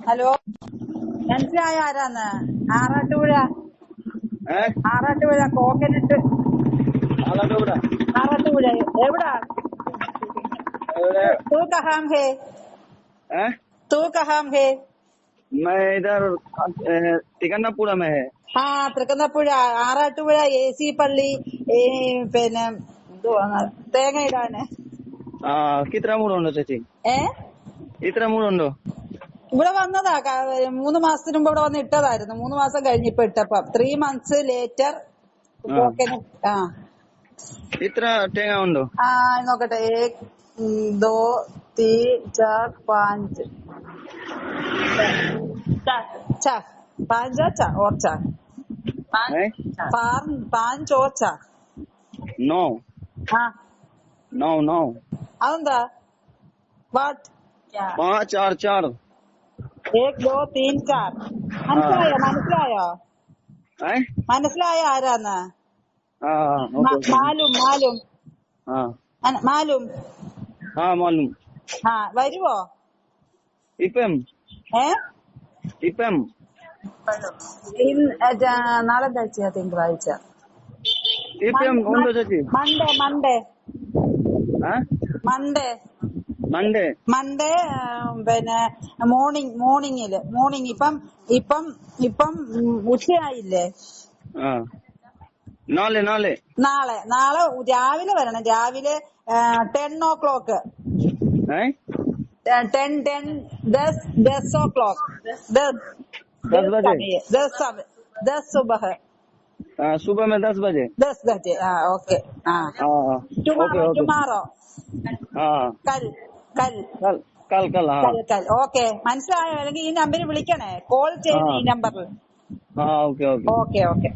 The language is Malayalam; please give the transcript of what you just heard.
ഹലോ, മനസ്സിലായ ആരാന്ന്? ആറാട്ടുപുഴ കോക്കനട്ട്. आलाटोड़ा ആറാട്ടുപുഴ എവിടാ? तू कहाँ है? है। तू कहाँ है? मैं इधर तिकन्नापुरा में है। ആ, തൃക്കുന്നപ്പുഴ ആറാട്ടുപുഴ AC പള്ളി. പിന്നെ എന്തുവാ തേങ്ങ ഇടാന്. कितना मूड उണ്ടോ ചേച്ചി? ഇത്ര മൂഡ് ഉണ്ടോ? ഇവിടെ വന്നതാ 3 മാസത്തിന് മുമ്പ് ഇവിടെ വന്ന് ഇട്ടതായിരുന്നു. 3 മാസം കഴിഞ്ഞ് ഇപ്പൊ ഇട്ടപ്പം 3 months ലേറ്റർ കോക്കനട്ട്. ഇത്ര തേങ്ങ ഉണ്ടോ? നോക്കട്ടെ. 1 2 3 4 5 चार 5 और 4 5 और 4. नौ नौ नौ അതെന്താ? വാട്ട്? 5 4 4 1 2 3 4. മനസ്സിലായോ? മനസ്സിലായോ ആരാന്ന്? മാലും മാലും മാലും. മാലും. വരുവോ? ഇപ്പം നാളെ ആഴ്ച തിങ്കളാഴ്ച. ഇപ്പം ഉണ്ടോ ചേച്ചി? മൺഡേ പിന്നെ മോർണിംഗ്. ഇപ്പം ഉച്ചയായില്ലേ? നാളെ രാവിലെ വരണം. രാവിലെ 10 o'clock. 10 o'clock. 10 सुबह. सुबह में 10 बजे. 10 बजे. ओके. टुमारो. കൽ. ഓക്കെ, മനസ്സിലായോ? അല്ലെങ്കിൽ ഈ നമ്പറിൽ വിളിക്കണേ. കോൾ ചെയ്യുന്ന ഈ നമ്പറിൽ. ഓക്കെ.